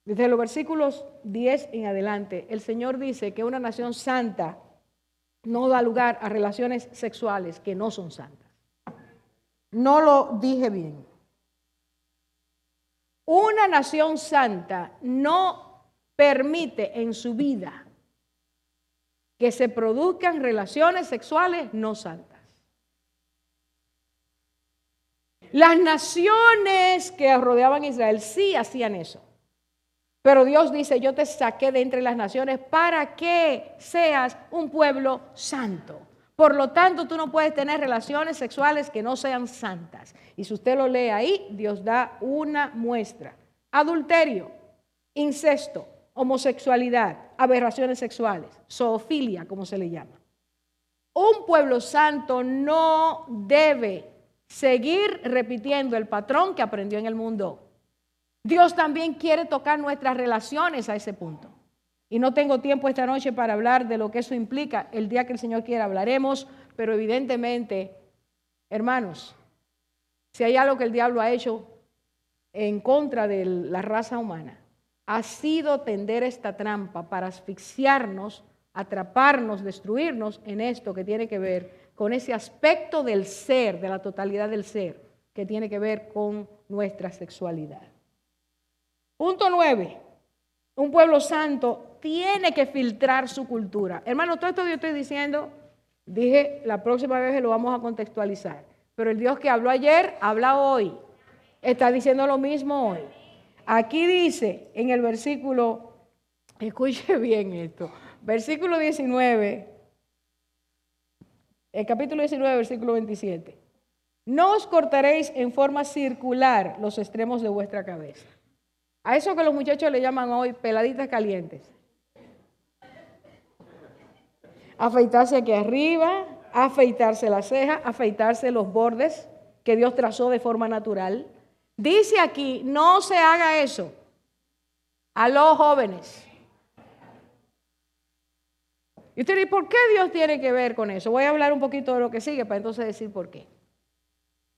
Desde los versículos 10 en adelante, el Señor dice que una nación santa no da lugar a relaciones sexuales que no son santas. No lo dije bien. Una nación santa no permite en su vida que se produzcan relaciones sexuales no santas. Las naciones que rodeaban a Israel sí hacían eso. Pero Dios dice, yo te saqué de entre las naciones para que seas un pueblo santo. Por lo tanto, tú no puedes tener relaciones sexuales que no sean santas. Y si usted lo lee ahí, Dios da una muestra. Adulterio, incesto, homosexualidad, aberraciones sexuales, zoofilia, como se le llama. Un pueblo santo no debe seguir repitiendo el patrón que aprendió en el mundo. Dios también quiere tocar nuestras relaciones a ese punto. Y no tengo tiempo esta noche para hablar de lo que eso implica. El día que el Señor quiera hablaremos, pero evidentemente, hermanos, si hay algo que el diablo ha hecho en contra de la raza humana, ha sido tender esta trampa para asfixiarnos, atraparnos, destruirnos en esto que tiene que ver con ese aspecto del ser, de la totalidad del ser, que tiene que ver con nuestra sexualidad. Punto 9. Un pueblo santo tiene que filtrar su cultura. Hermano, todo esto que yo estoy diciendo, dije la próxima vez que lo vamos a contextualizar. Pero el Dios que habló ayer, habla hoy. Está diciendo lo mismo hoy. Aquí dice en el versículo, escuche bien esto, versículo 19, el capítulo 19, versículo 27. No os cortaréis en forma circular los extremos de vuestra cabeza. A eso que los muchachos le llaman hoy peladitas calientes. Afeitarse aquí arriba, afeitarse las cejas, afeitarse los bordes que Dios trazó de forma natural. Dice aquí, no se haga eso a los jóvenes. Y usted dice, ¿por qué Dios tiene que ver con eso? Voy a hablar un poquito de lo que sigue para entonces decir por qué.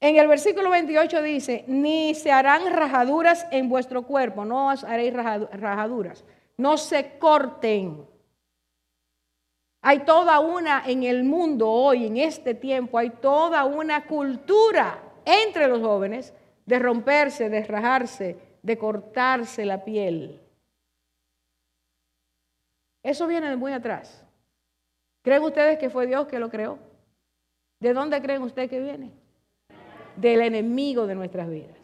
En el versículo 28 dice, ni se harán rajaduras en vuestro cuerpo, no os haréis rajaduras, no se corten. Hay toda una, en el mundo hoy, en este tiempo, hay toda una cultura entre los jóvenes de romperse, de rajarse, de cortarse la piel. Eso viene de muy atrás. ¿Creen ustedes que fue Dios que lo creó? ¿De dónde creen ustedes que viene? Del enemigo de nuestras vidas.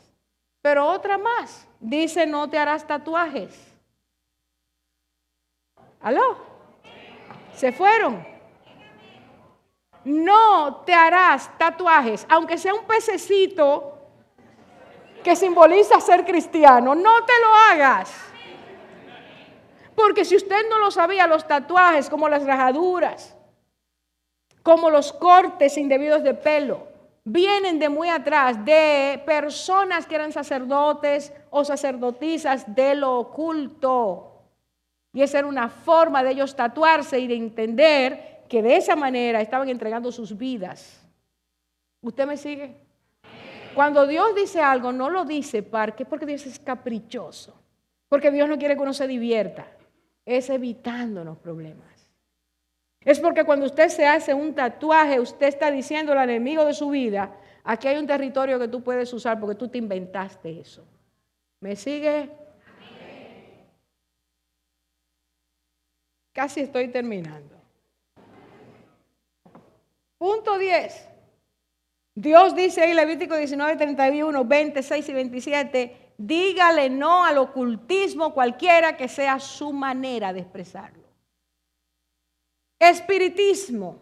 Pero otra más, dice no te harás tatuajes. ¿Aló? ¿Se fueron? No te harás tatuajes, aunque sea un pececito que simboliza ser cristiano, no te lo hagas. Porque si usted no lo sabía, los tatuajes, como las rajaduras, como los cortes indebidos de pelo, vienen de muy atrás, de personas que eran sacerdotes o sacerdotisas de lo oculto. Y esa era una forma de ellos tatuarse y de entender que de esa manera estaban entregando sus vidas. ¿Usted me sigue? Cuando Dios dice algo, no lo dice porque Dios es caprichoso, porque Dios no quiere que uno se divierta, es evitándonos problemas. Es porque cuando usted se hace un tatuaje, usted está diciendo al enemigo de su vida, aquí hay un territorio que tú puedes usar porque tú te inventaste eso. ¿Me sigue? Casi estoy terminando. Punto 10. Dios dice ahí, Levítico 19, 31, 26 y 27, dígale no al ocultismo cualquiera que sea su manera de expresarlo. Espiritismo,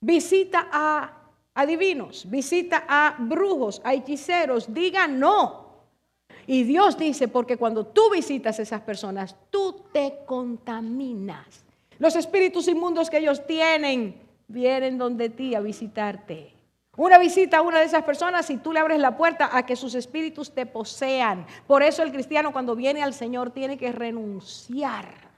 visita a adivinos, visita a brujos, a hechiceros, diga no. Y Dios dice, porque cuando tú visitas a esas personas, tú te contaminas. Los espíritus inmundos que ellos tienen vienen donde ti a visitarte. Una visita a una de esas personas y tú le abres la puerta a que sus espíritus te posean. Por eso el cristiano cuando viene al Señor tiene que renunciar.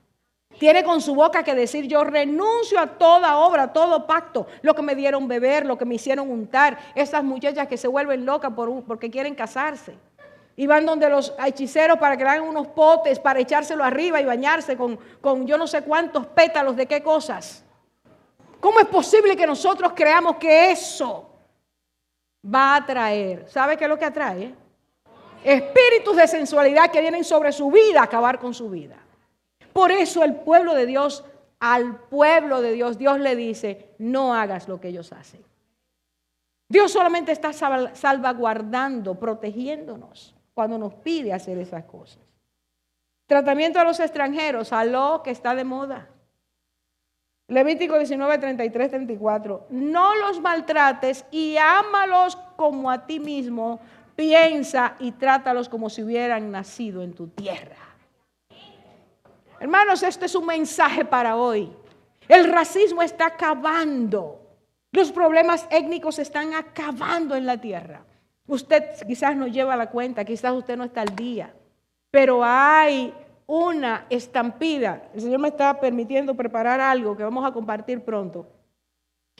Tiene con su boca que decir, yo renuncio a toda obra, a todo pacto, lo que me dieron beber, lo que me hicieron untar. Esas muchachas que se vuelven locas porque quieren casarse. Y van donde los hechiceros para que le hagan unos potes para echárselo arriba y bañarse con yo no sé cuántos pétalos de qué cosas. ¿Cómo es posible que nosotros creamos que eso va a atraer? ¿Sabe qué es lo que atrae? Espíritus de sensualidad que vienen sobre su vida a acabar con su vida. Por eso el pueblo de Dios, al pueblo de Dios, Dios le dice, no hagas lo que ellos hacen. Dios solamente está salvaguardando, protegiéndonos cuando nos pide hacer esas cosas. Tratamiento a los extranjeros, a lo que está de moda. Levítico 19, 33, 34. No los maltrates y ámalos como a ti mismo. Piensa y trátalos como si hubieran nacido en tu tierra. Hermanos, este es un mensaje para hoy. El racismo está acabando. Los problemas étnicos están acabando en la tierra. Usted quizás no lleva la cuenta, quizás usted no está al día. Pero hay una estampida. El Señor me está permitiendo preparar algo que vamos a compartir pronto.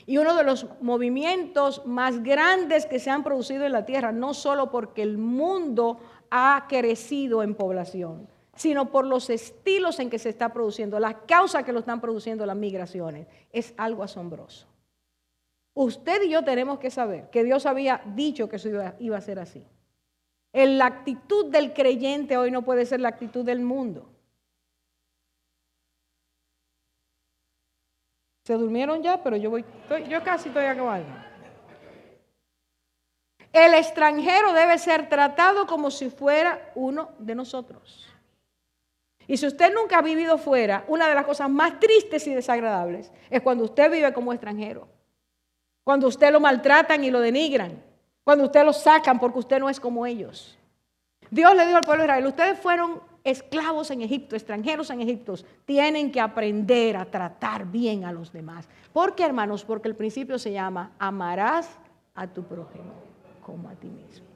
Y uno de los movimientos más grandes que se han producido en la tierra, no solo porque el mundo ha crecido en población, sino por los estilos en que se está produciendo, las causas que lo están produciendo las migraciones. Es algo asombroso. Usted y yo tenemos que saber que Dios había dicho que eso iba a ser así. La actitud del creyente hoy no puede ser la actitud del mundo. Se durmieron ya, pero yo casi estoy acabando. El extranjero debe ser tratado como si fuera uno de nosotros. Y si usted nunca ha vivido fuera, una de las cosas más tristes y desagradables es cuando usted vive como extranjero. Cuando usted lo maltratan y lo denigran. Cuando usted lo sacan porque usted no es como ellos. Dios le dijo al pueblo de Israel, ustedes fueron esclavos en Egipto, extranjeros en Egipto, tienen que aprender a tratar bien a los demás. ¿Por qué, hermanos? Porque el principio se llama, amarás a tu prójimo como a ti mismo.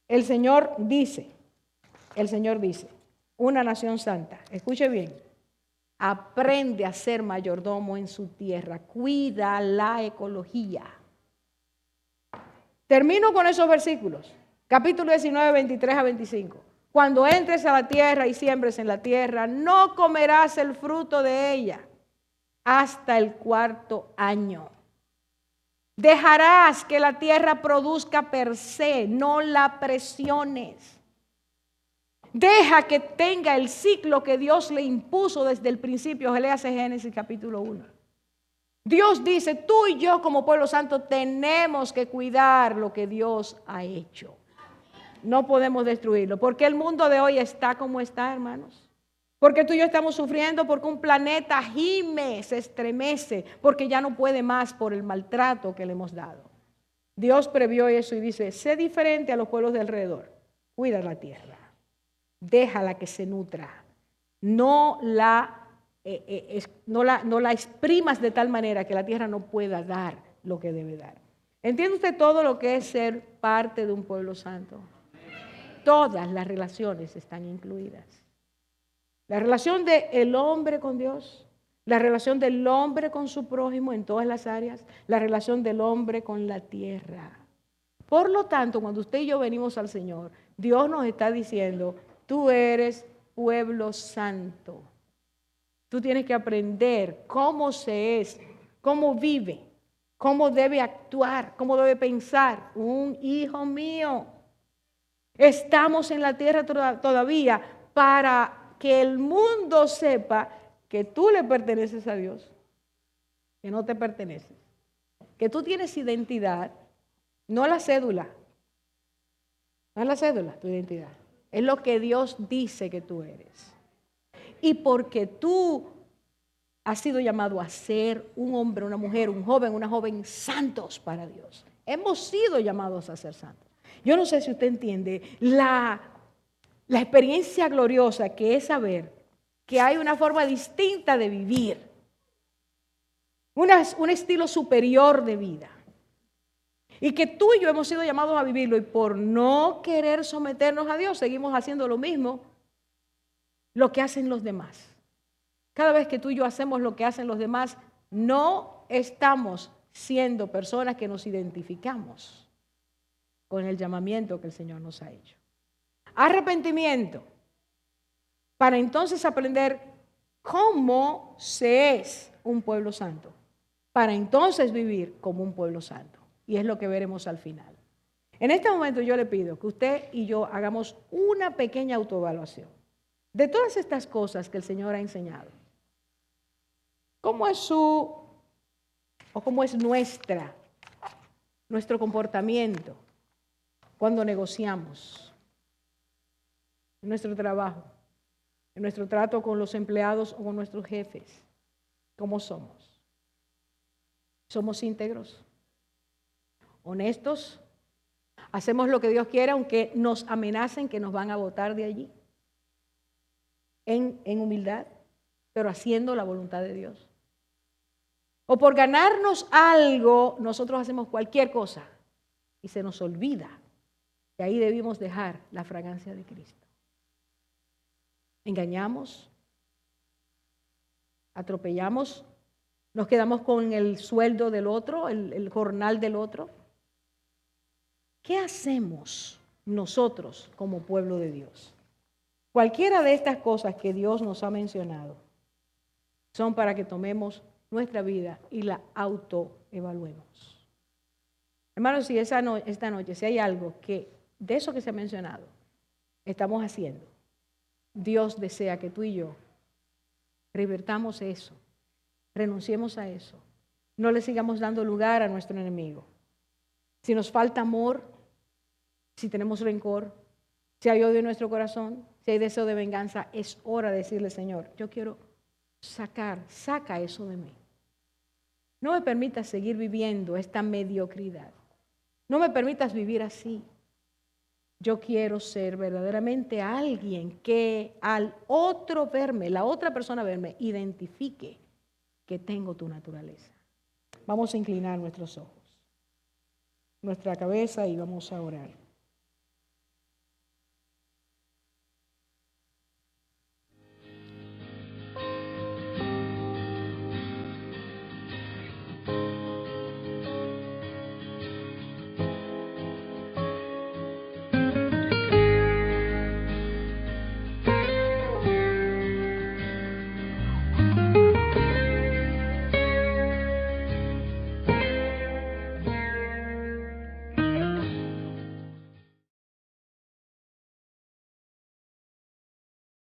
El Señor dice, una nación santa, escuche bien, aprende a ser mayordomo en su tierra, cuida la ecología. Termino con esos versículos. Capítulo 19, 23 a 25. Cuando entres a la tierra y siembres en la tierra, no comerás el fruto de ella hasta el 4º año. Dejarás que la tierra produzca per se, no la presiones. Deja que tenga el ciclo que Dios le impuso desde el principio. Léase Génesis capítulo 1. Dios dice, tú y yo como pueblo santo tenemos que cuidar lo que Dios ha hecho. No podemos destruirlo. ¿Por qué el mundo de hoy está como está, hermanos? Porque tú y yo estamos sufriendo porque un planeta gime, se estremece, porque ya no puede más por el maltrato que le hemos dado. Dios previó eso y dice, sé diferente a los pueblos de alrededor. Cuida la tierra. Déjala que se nutra. No la exprimas de tal manera que la tierra no pueda dar lo que debe dar. ¿Entiende usted todo lo que es ser parte de un pueblo santo? Todas las relaciones están incluidas. La relación del hombre con Dios, la relación del hombre con su prójimo en todas las áreas, la relación del hombre con la tierra. Por lo tanto, cuando usted y yo venimos al Señor, Dios nos está diciendo, tú eres pueblo santo. Tú tienes que aprender cómo se es, cómo vive, cómo debe actuar, cómo debe pensar un hijo mío. Estamos en la tierra todavía para que el mundo sepa que tú le perteneces a Dios, que no te perteneces, que tú tienes identidad, no la cédula, no es la cédula tu identidad, es lo que Dios dice que tú eres. Y porque tú has sido llamado a ser un hombre, una mujer, un joven, una joven santos para Dios. Hemos sido llamados a ser santos. Yo no sé si usted entiende la experiencia gloriosa que es saber que hay una forma distinta de vivir, un estilo superior de vida. Y que tú y yo hemos sido llamados a vivirlo y por no querer someternos a Dios seguimos haciendo lo mismo, lo que hacen los demás. Cada vez que tú y yo hacemos lo que hacen los demás, no estamos siendo personas que nos identificamos con el llamamiento que el Señor nos ha hecho. Arrepentimiento, para entonces aprender cómo se es un pueblo santo, para entonces vivir como un pueblo santo. Y es lo que veremos al final. En este momento yo le pido que usted y yo hagamos una pequeña autoevaluación de todas estas cosas que el Señor ha enseñado. ¿Cómo es nuestro comportamiento cuando negociamos, en nuestro trabajo, en nuestro trato con los empleados o con nuestros jefes? ¿Cómo somos? ¿Somos íntegros? ¿Honestos? ¿Hacemos lo que Dios quiere aunque nos amenacen que nos van a botar de allí? En humildad, pero haciendo la voluntad de Dios. O por ganarnos algo, nosotros hacemos cualquier cosa y se nos olvida que ahí debimos dejar la fragancia de Cristo. engañamos, atropellamos, nos quedamos con el sueldo del otro, el jornal del otro. ¿Qué hacemos nosotros como pueblo de Dios? Cualquiera de estas cosas que Dios nos ha mencionado son para que tomemos nuestra vida y la autoevaluemos. Hermanos, si esta noche, si hay algo que de eso que se ha mencionado estamos haciendo, Dios desea que tú y yo revertamos eso, renunciemos a eso, no le sigamos dando lugar a nuestro enemigo. Si nos falta amor, si tenemos rencor, si hay odio en nuestro corazón, si hay deseo de venganza, es hora de decirle, Señor, yo quiero saca eso de mí. No me permitas seguir viviendo esta mediocridad. No me permitas vivir así. Yo quiero ser verdaderamente alguien que al otro verme, la otra persona verme, identifique que tengo tu naturaleza. Vamos a inclinar nuestros ojos, nuestra cabeza y vamos a orar.